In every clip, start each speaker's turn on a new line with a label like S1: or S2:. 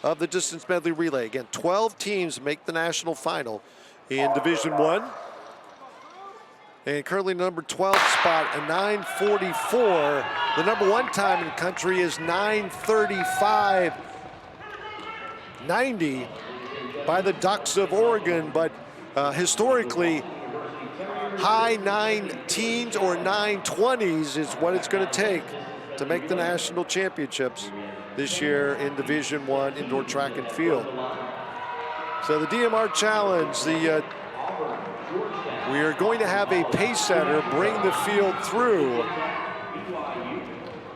S1: of the distance medley relay. Again, 12 teams make the national final in Division I. And currently number 12 spot, a 9:44. The number 1 time in the country is 9:35.90 by the Ducks of Oregon. But historically, high 9-teens or 9:20s is what it's going to take to make the national championships this year in Division I indoor track and field. So the DMR Challenge, we are going to have a pace setter bring the field through.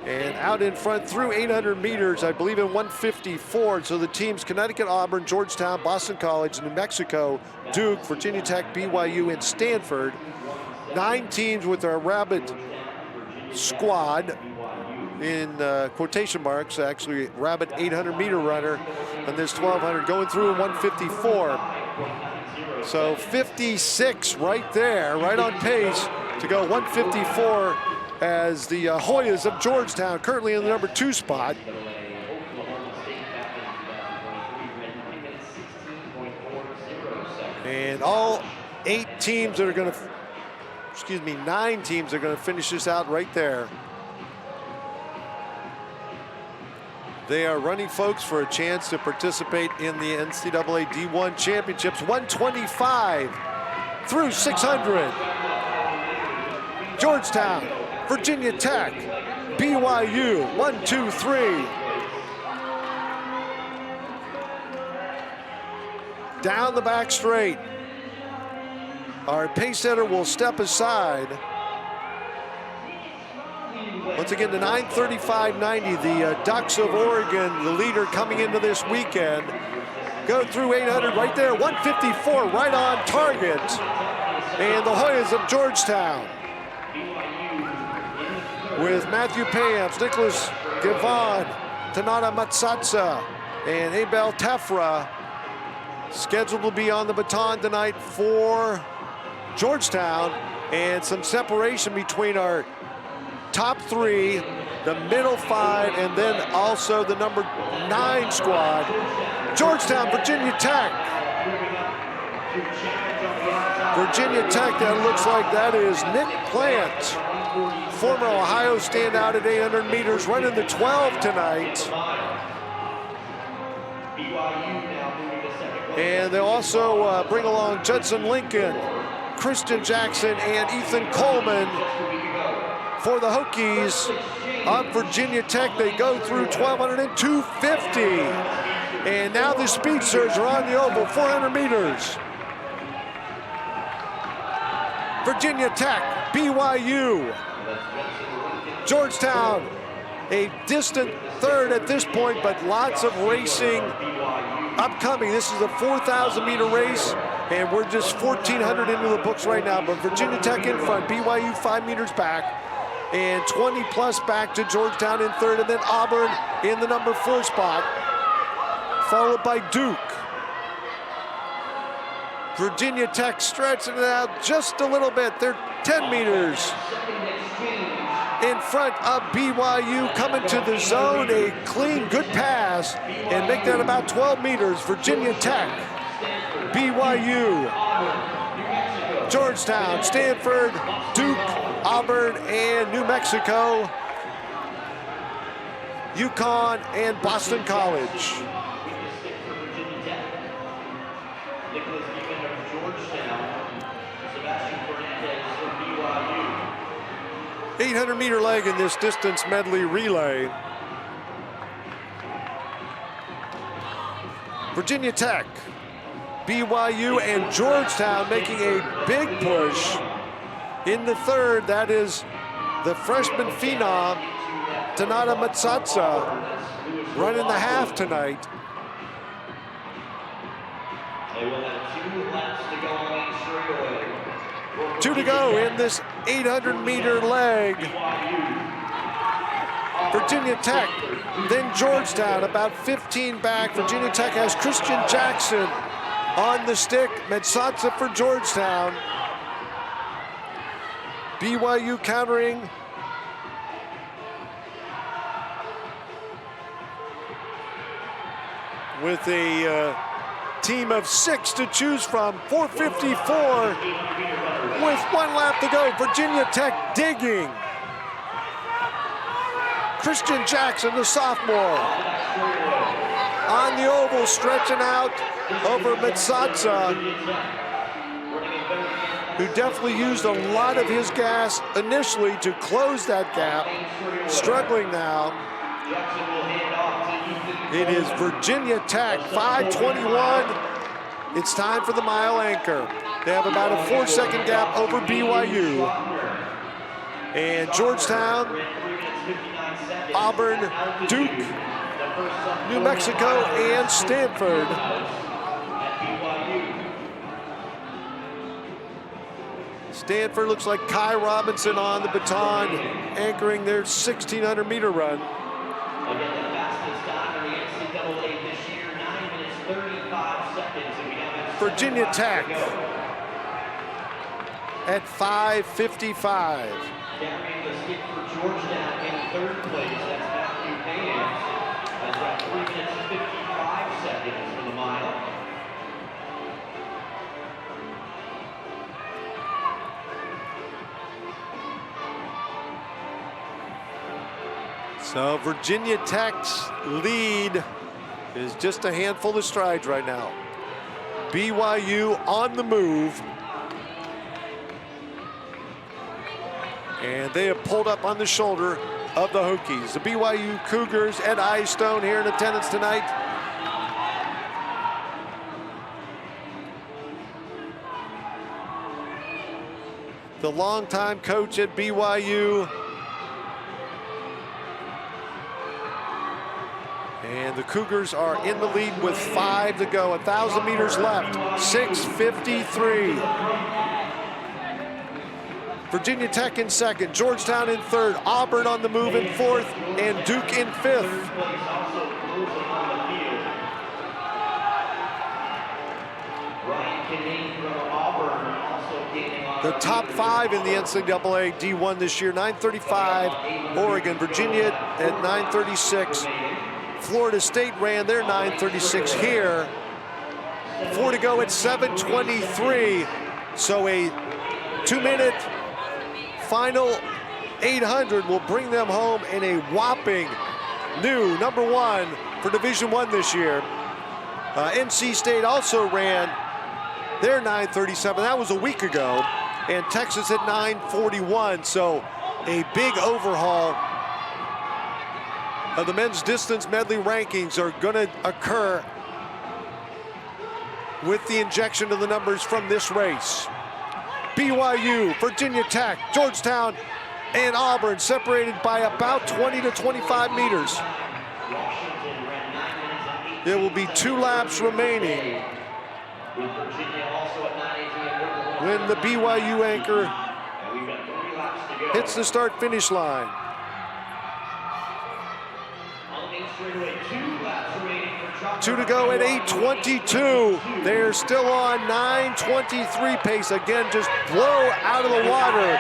S1: And out in front through 800 meters, I believe in 1:54. So the teams Connecticut, Auburn, Georgetown, Boston College, New Mexico, Duke, Virginia Tech, BYU, and Stanford. 9 teams with our Rabbit squad in quotation marks, actually Rabbit 800-meter runner on this 1200 going through in 1:54. So 56 right there, right on pace to go 1:54 as the Hoyas of Georgetown currently in the number 2 spot. And all 9 teams are going to finish this out right there. They are running folks for a chance to participate in the NCAA D1 championships. 125 through 600. Georgetown, Virginia Tech, BYU, 1, 2, 3. Down the back straight. Our pace setter will step aside. Once again, the 9:35.90, the Ducks of Oregon, the leader coming into this weekend. Go through 800 right there, 1:54 right on target. And the Hoyas of Georgetown with Matthew Payams, Nicholas Gavon, Tanada Matsatsa, and Abel Tefra scheduled to be on the baton tonight for Georgetown, and some separation between our top 3, the middle 5, and then also the number 9 squad. Georgetown, Virginia Tech. Virginia Tech, that looks like that is Nick Plant, former Ohio standout at 800 meters, running the 12 tonight. And they also bring along Judson Lincoln, Christian Jackson, and Ethan Coleman. For the Hokies of Virginia Tech, they go through 1200 and 250. And now the speedsters are on the oval, 400 meters. Virginia Tech, BYU. Georgetown, a distant third at this point, but lots of racing upcoming. This is a 4,000-meter race, and we're just 1,400 into the books right now. But Virginia Tech in front, BYU 5 meters back, and 20 plus back to Georgetown in third, and then Auburn in the number 4 spot, followed by Duke. Virginia Tech stretching it out just a little bit. They're 10 meters in front of BYU, coming to the zone, a clean, good pass, and make that about 12 meters. Virginia Tech, BYU, Georgetown, Stanford, Duke, Auburn, and New Mexico, UConn, and Boston College. 800-meter leg in this distance medley relay. Virginia Tech, BYU, and Georgetown making a big push in the third. That is the freshman phenom, Tanada Matsatsa, running the half tonight.
S2: They will have 2 laps to go on each straightaway.
S1: 2 to go in this 800-meter leg. Virginia Tech, then Georgetown, about 15 back. Virginia Tech has Christian Jackson on the stick. Matsatsa for Georgetown. BYU countering. with a team of 6 to choose from. 4:54 with 1 lap to go. Virginia Tech digging. Christian Jackson, the sophomore, on the oval, stretching out over Metsatsa, who definitely used a lot of his gas initially to close that gap. Struggling now. It is Virginia Tech, 5:21. It's time for the mile anchor. They have about a 4-second gap over BYU. And Georgetown, Auburn, Duke, New Mexico, and Stanford. Stanford looks like Kai Robinson on the baton, anchoring their 1,600-meter run. Virginia Tech at 5:55.
S2: Carrying the skip for Georgetown in 3rd place. That's Matthew Haynes. That's got 3 minutes and 55 seconds for the mile.
S1: So Virginia Tech's lead is just a handful of strides right now. BYU on the move. And they have pulled up on the shoulder of the Hokies. The BYU Cougars, Ed Eyestone here in attendance tonight. The longtime coach at BYU. And the Cougars are in the lead with 5 to go. 1,000 meters left. 6:53. Virginia Tech in 2nd, Georgetown in 3rd, Auburn on the move in 4th, and Duke in 5th. The top 5 in the NCAA D1 this year, 9:35, Oregon, Virginia at 9:36. Florida State ran their 9:36 here. 4 to go at 7:23. So a 2-minute final 800 will bring them home in a whopping new #1 for Division I this year. NC State also ran their 9:37. That was a week ago. And Texas at 9:41. So a big overhaul of the men's distance medley rankings are going to occur with the injection of the numbers from this race. BYU, Virginia Tech, Georgetown, and Auburn separated by about 20 to 25 meters. There will be 2 laps remaining when the BYU anchor hits the start-finish line. 2 to go at 8:22. They're still on 9:23 pace. Again, just blow out of the water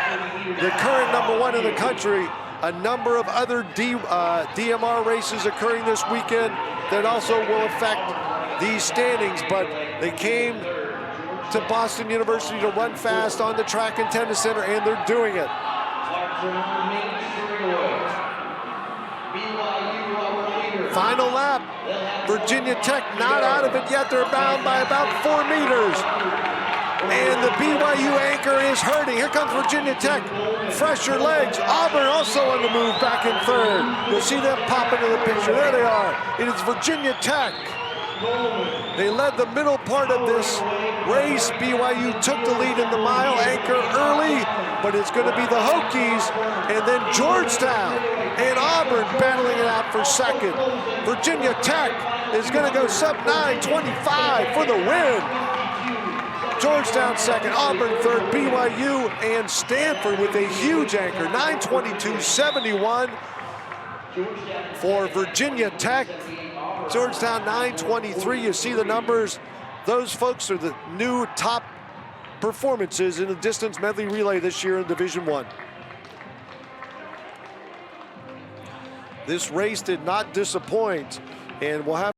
S1: the current #1 in the country. A number of other DMR races occurring this weekend that also will affect these standings, but they came to Boston University to run fast on the track and tennis center, and they're doing it. Final lap. Virginia Tech not out of it yet. They're bound by about 4 meters. And the BYU anchor is hurting. Here comes Virginia Tech. Fresher legs. Auburn also on the move back in 3rd. You'll see them pop into the picture. There they are. It is Virginia Tech. They led the middle part of this race. BYU took the lead in the mile anchor early, but it's going to be the Hokies and then Georgetown and Auburn battling it out for 2nd. Virginia Tech is going to go sub 9:25 for the win. Georgetown 2nd, Auburn 3rd, BYU and Stanford with a huge anchor, 9:22.71 for Virginia Tech. Georgetown 9:23. You see the numbers. Those folks are the new top performances in the distance medley relay this year in Division I. This race did not disappoint, and we'll have